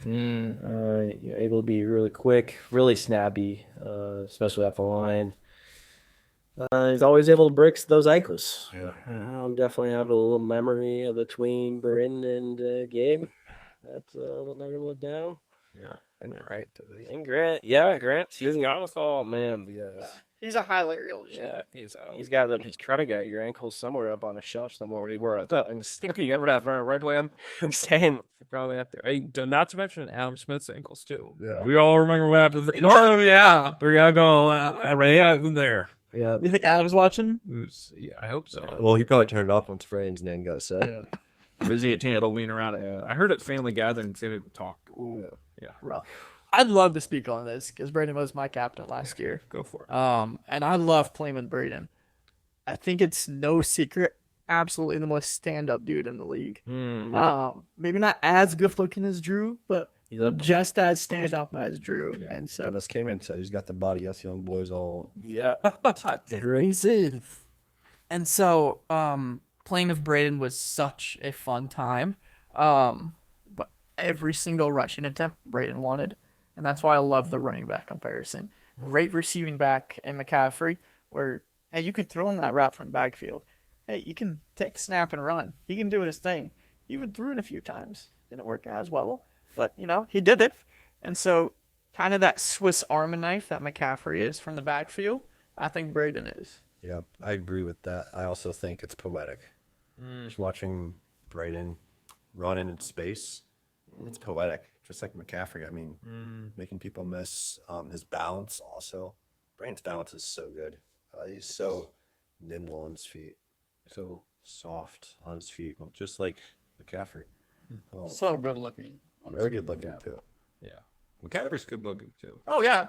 Able to be really quick, really snappy, especially off the line. He's always able to break those ankles. Yeah. I'll definitely have a little memory of between Brendan and Gabe. That's what never look down. Yeah. And right. And Grant. Yeah, Grant. He's honest. Oh, man. Yeah. He's a highlight reel. Yeah, he's got he's trying to get your ankles somewhere up on a shelf somewhere where he were. I'm sticking it right away. I'm saying Probably up there. Hey, not to mention Adam Smith's ankles, too. Yeah. We all remember what happened. Oh, yeah. We got to go right out there. Yeah. You think Adam's watching? Yeah, I hope so. Well, he probably turned it off once Brandon's name got said. Busy at Channel leaning around. I heard at family gathering, see people talk. Rough. I'd love to speak on this because Braden was my captain last year. Go for it. And I love playing with Braden. I think it's no secret, absolutely the most stand-up dude in the league. Maybe not as good looking as Drew, but just as stand up as Drew. And so Dennis came in and said he's got the body us young boys all. Yeah. crazy. And so playing with Braden was such a fun time. But every single rushing attempt Braden wanted. And that's why I love the running back comparison. Great receiving back in McCaffrey, where hey, you can throw in that route from backfield. Hey, you can take a snap and run. He can do his thing. He even threw it a few times. Didn't work as well. But, he did it. And so kind of that Swiss Army knife that McCaffrey is from the backfield, I think Braden is. Yeah, I agree with that. I also think it's poetic. Just watching Braden run in space, it's poetic. Just like McCaffrey. I mean, making people miss his balance also. Braden's balance is so good. He's so nimble on his feet, so soft on his feet, just like McCaffrey. Well, So good looking. very good looking too. Yeah. McCaffrey's good looking too. Oh, yeah.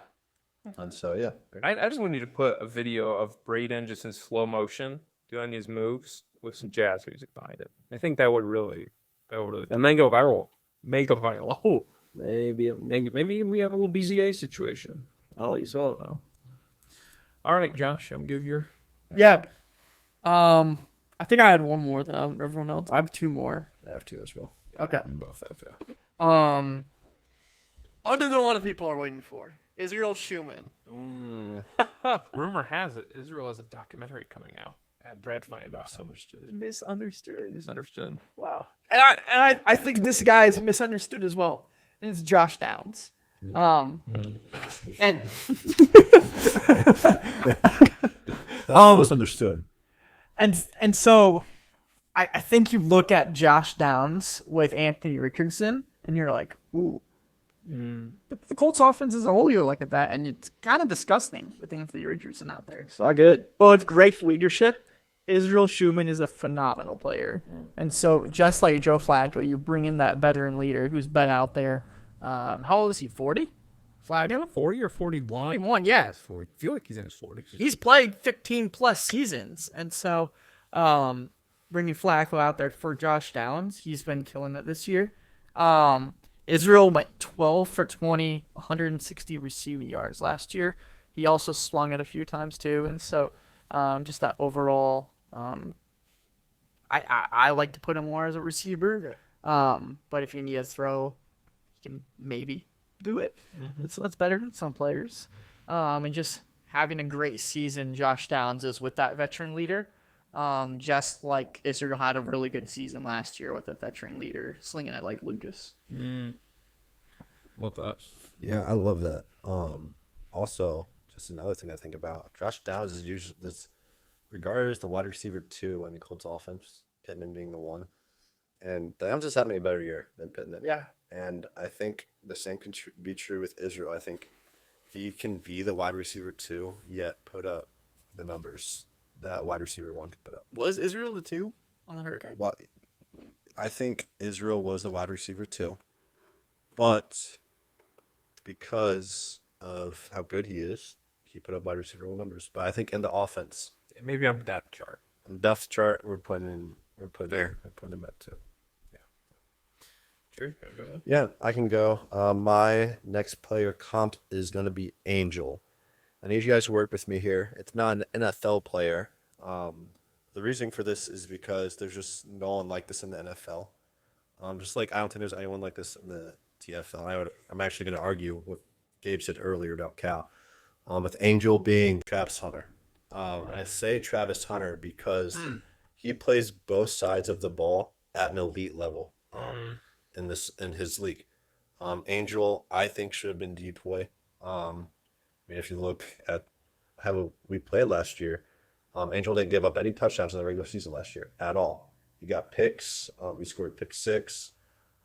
And so yeah, I just wanted to put a video of Braden just in slow motion doing his moves with some jazz music behind it. I think that would really, and then go viral. Make a viral. Oh, maybe we have a little BZA situation. I'll let you saw it though. All right, Josh, I'm give your. Yeah. I think I had one more than everyone else. I have two more. I have to as well. Okay. Both have, yeah. Other than a lot of people are waiting for, Israel Schumann. Rumor has it Israel has a documentary coming out. And Brad finally Misunderstood. misunderstood. Wow. And I think this guy is misunderstood as well. And it's Josh Downs. And Oh, misunderstood. and so I think you look at Josh Downs with Anthony Richardson and you're like, ooh. But the Colts offense as a whole, you look at that, and it's kind of disgusting with Anthony Richardson out there. It's not good. Well, it's great leadership. Israel Schumann is a phenomenal player. And so, just like Joe Flacco, you bring in that veteran leader who's been out there. How old is he? 40? Flacco? 40 or 41? 41, yeah. 40. I feel like he's in his 40s. He's played 15 plus seasons. And so, bringing Flacco out there for Josh Downs, he's been killing it this year. Israel went 12 for 20, 160 receiving yards last year. He also slung it a few times too. And so, just that overall, I like to put him more as a receiver. But if you need a throw, you can maybe do it. So that's better than some players. And just having a great season, Josh Downs is with that veteran leader. Just like Israel had a really good season last year with a veteran leader slinging it like Lucas. Love that. yeah, I love that. Also, just another thing I think about, Josh Downs is usually this regarded as the wide receiver 2 in the Colts offense, Pittman being the 1. And Downs just having a better year than Pittman. Yeah. And I think the same can be true with Israel. I think he can be the wide receiver 2, yet put up the numbers that wide receiver 1 could put up. Was Israel the 2 on the Hurricane? Well, I think Israel was the wide receiver 2, but because of how good he is, he put up wide receiver 1 numbers. But I think in the offense, Maybe on depth chart. on the depth chart, we're putting him at 2. Sure. Go ahead. Yeah, I can go. My next player comp is going to be Angel. I need you guys to work with me here. It's not an NFL player. The reason for this is because there's just no one like this in the NFL. Just like I don't think there's anyone like this in the TFL. I'm actually going to argue what Gabe said earlier about Cal. With Angel being Travis Hunter. I say Travis Hunter because he plays both sides of the ball at an elite level in his league. Angel, I think, should have been DPOY. I mean, if you look at how we played last year, Angel didn't give up any touchdowns in the regular season last year at all. He got picks. He scored pick 6.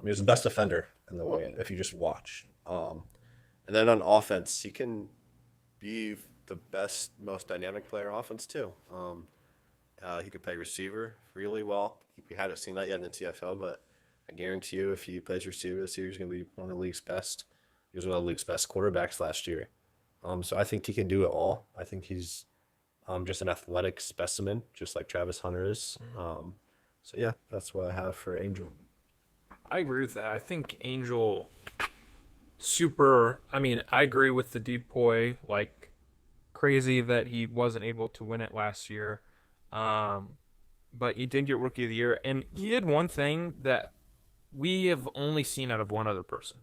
He was the best defender in the league if you just watch. And then on offense, he can be the best, most dynamic player on offense too. He could play receiver really well. We haven't seen that yet in the TFL, but I guarantee you, if he plays receiver this year, he's going to be one of the league's best. He was one of the league's best quarterbacks last year. So I think he can do it all. I think he's just an athletic specimen, just like Travis Hunter is. So yeah, that's what I have for Angel. I agree with that. I think Angel super. I mean, I agree with the depoy, like crazy that he wasn't able to win it last year. But he did get Rookie of the Year, and he did one thing that we have only seen out of one other person.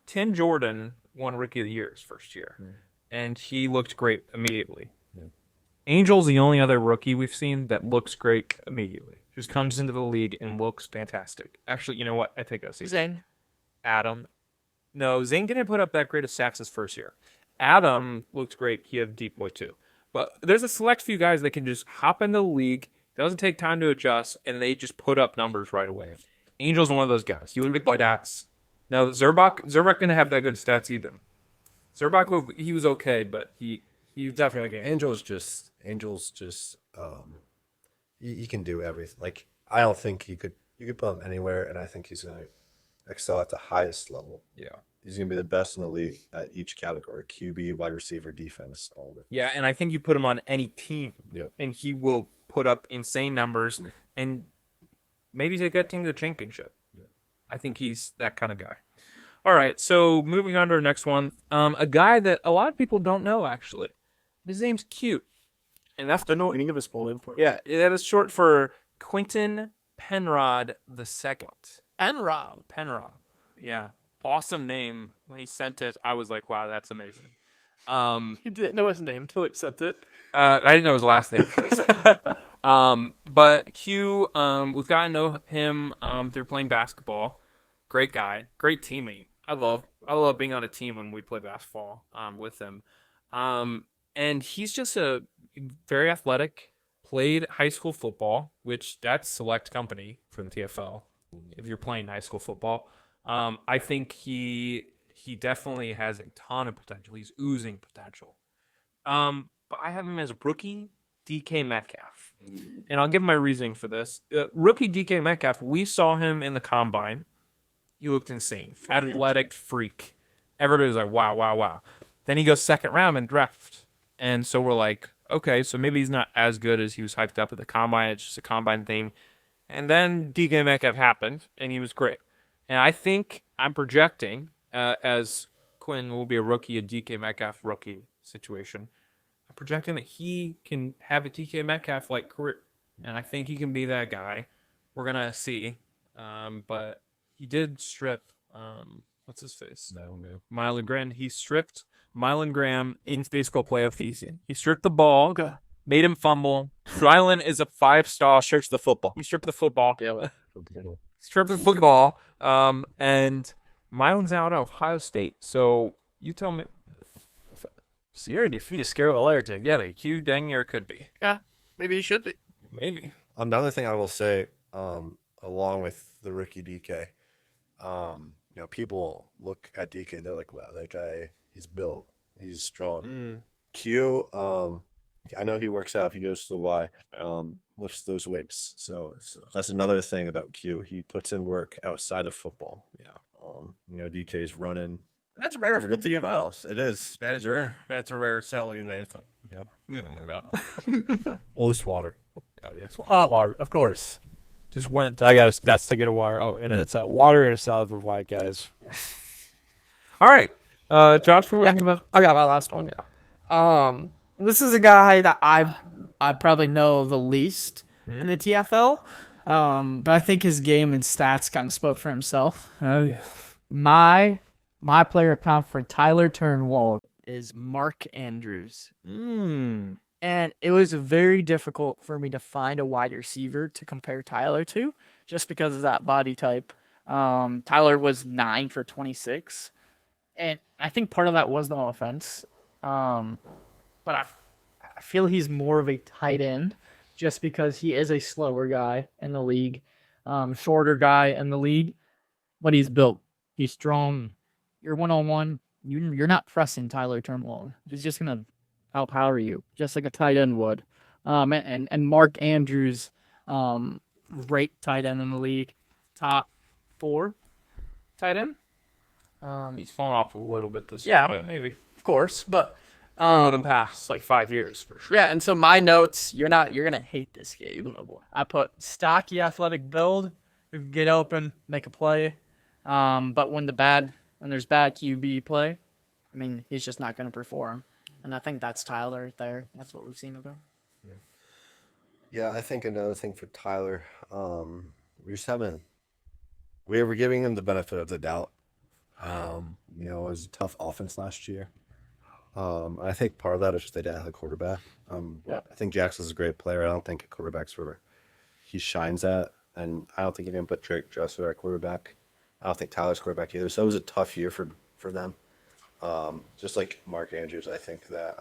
Tim Jordan won Rookie of the Year his first year, and he looked great immediately. Yeah. Angel's the only other rookie we've seen that looks great immediately. Just comes into the league and looks fantastic. Actually, you know what? I think I'll see Zane. Adam. No, Zane didn't put up that great of stats his first year. Adam looked great. He had deep boy too. But there's a select few guys that can just hop into the league, doesn't take time to adjust, and they just put up numbers right away. Angel's one of those guys. He wouldn't be like stats. Now Zerbach didn't have that good stats either. Zerbach, he was okay, but he definitely like Angel's just he can do everything. Like, I don't think you could put him anywhere, and I think he's gonna excel at the highest level. yeah. He's gonna be the best in the league at each category: QB, wide receiver, defense, all of it. Yeah, and I think you put him on any team, and he will put up insane numbers and maybe take that team to the championship. Yeah. I think he's that kind of guy. All right, so moving on to our next one, a guy that a lot of people don't know actually. His name's Cute, and that's Don't know any of his full name for. yeah, that is short for Quentin Penrod II. Enrob. Penrod, yeah, awesome name. When he sent it, I was like, wow, that's amazing. He didn't know his name until he accepted it. I didn't know his last name. But Q, we've gotten to know him through playing basketball. Great guy, great teammate. I love being on a team when we play basketball with him. And he's just a very athletic. Played high school football, which that's select company for the TFL. If you're playing high school football, I think he definitely has a ton of potential. He's oozing potential. But I have him as a rookie DK Metcalf. And I'll give my reasoning for this. Rookie DK Metcalf, we saw him in the combine. He looked insane. Athletic freak. Everybody was like, wow, wow, wow. Then he goes second round in draft. And so we're like, okay, so maybe he's not as good as he was hyped up at the combine. It's just a combine thing. And then DK Metcalf happened, and he was great. And I think I'm projecting, as Quinn will be a rookie, a DK Metcalf rookie situation, I'm projecting that he can have a DK Metcalf-like career. And I think he can be that guy. We're going to see. But he did strip, what's his face? Mylan Graham. He stripped Mylan Graham in baseball playoff season. He stripped the ball, made him fumble. Rylan is a 5-star. Strips the football. He stripped the football. Yeah. Stripped the football. And Mylan's out of Ohio State. So you tell me. Sierra defeated Scaro Alertic. Yeah, like Hugh dang near could be. Yeah, maybe he should be. Maybe. Another thing I will say, along with the rookie DK, people look at DK, they're like, wow, that guy, he's built, he's strong. Q, I know he works out if he goes to the Y, lifts those weights. So that's another thing about Q. He puts in work outside of football. Yeah. DK's running. That's rare for the TFLs. It is. That is rare. That's a rare selling name. Yep. All this water. Oh, yes. Water, of course. Just went. I got that's to get a water. Oh, and it's water and a salad for white guys. All right. Josh, what I got my last one. Yeah. This is a guy that I probably know the least in the TFL. But I think his game and stats kind of spoke for himself. My player comp for Tyler Turnwald is Mark Andrews. And it was very difficult for me to find a wide receiver to compare Tyler to, just because of that body type. Tyler was 9 for 26. And I think part of that was the offense. But I feel he's more of a tight end just because he is a slower guy in the league, shorter guy in the league, but he's built. He's strong. You're one-on-one, you're not pressing Tyler Turnbull. He's just gonna outpower you, just like a tight end would. And Mark Andrews, great tight end in the league, top 4 tight end. He's fallen off a little bit this Yeah. year, but maybe Of course, but in the past like 5 years for sure. yeah. And so my notes, you're gonna hate this game. I put stocky athletic build, who can get open, make a play. But when there's bad QB play, I mean, he's just not gonna perform. And I think that's Tyler there. That's what we've seen of him. Yeah, I think another thing for Tyler, we were giving him the benefit of the doubt. It was a tough offense last year. I think part of that is just they didn't have a quarterback. I think Jackson's a great player. I don't think a quarterback's where he shines at, and I don't think you can put Drake Dresser at quarterback. I don't think Tyler's quarterback either. So it was a tough year for them. Just like Mark Andrews, I think that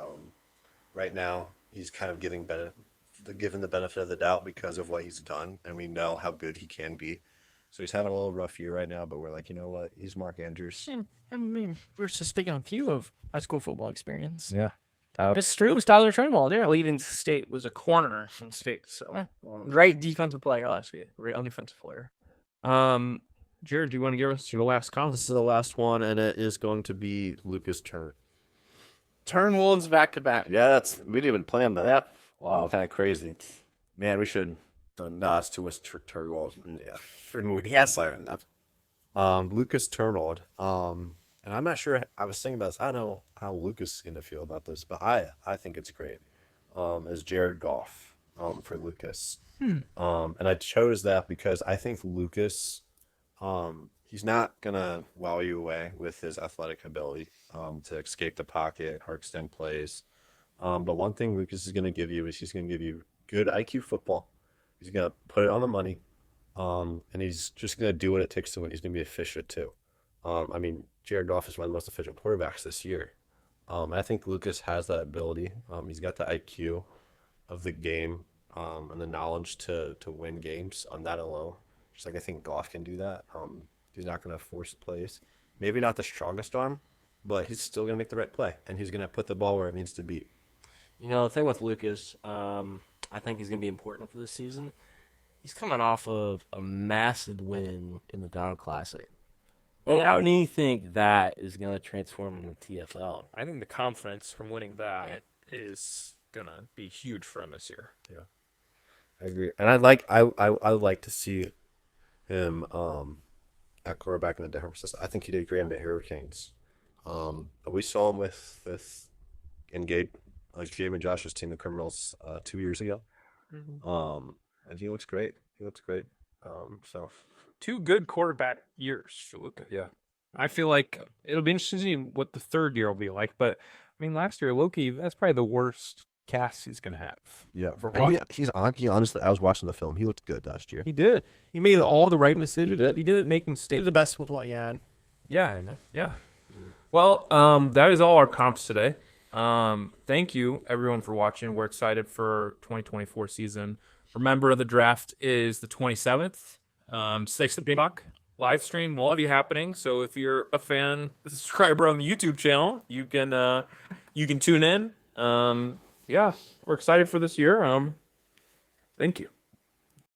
right now he's kind of given the benefit of the doubt because of what he's done, and we know how good he can be. So he's having a little rough year right now, but we're like, you know what? He's Mark Andrews. I mean, we're just speaking on few of high school football experience. Yeah. It's true. It was Tyler Turnbull. Yeah, Leading state was a corner from state, so great defensive player last year. great undefensive player. Jared, do you want to give us your last comment? This is the last one, and it is going to be Lucas Turner. Turnwolves back to back. Yeah, we didn't even plan that. Wow, kind of crazy. Man, we should no, it's too much for Turner. Yeah, he has player enough. Lucas Turnold. And I'm not sure. I was thinking about this. I don't know how Lucas is gonna feel about this, but I think it's great. As Jared Goff. For Lucas. And I chose that because I think Lucas, he's not gonna wow you away with his athletic ability, to escape the pocket or extend plays. But one thing Lucas is gonna give you is he's gonna give you good IQ football. He's gonna put it on the money, and he's just gonna do what it takes to win. He's gonna be efficient too. I mean, Jared Goff is one of the most efficient quarterbacks this year. I think Lucas has that ability. He's got the IQ of the game, and the knowledge to win games on that alone. Just like I think Goff can do that. He's not gonna force plays. Maybe not the strongest arm, but he's still gonna make the right play, and he's gonna put the ball where it needs to be. The thing with Lucas, I think he's going to be important for this season. He's coming off of a massive win in the Donald Classic. And how do you think that is going to transform in the TFL? I think the confidence from winning that is gonna be huge for him this year. Yeah, I agree, and I like to see him at quarterback in a different system. I think he did great at Hurricanes. But we saw him with Gabe and Josh's team, the Criminals, 2 years ago. And he looks great. So 2 good quarterback years for Luka. yeah, I feel like it'll be interesting to see what the third year will be like. But I mean, last year Loki, that's probably the worst cast he's gonna have. yeah. For And he honestly, I was watching the film. He looked good last year. He did. He made all the right decisions. He didn't make mistakes. The best with what you had. Yeah, yeah. Well, that is all our comps today. Thank you everyone for watching. We're excited for 2024 season. Remember, the draft is the 27th. 6 o'clock live stream will be happening. So if you're a fan, a subscriber on the YouTube channel, you can tune in. Yeah, we're excited for this year. Thank you.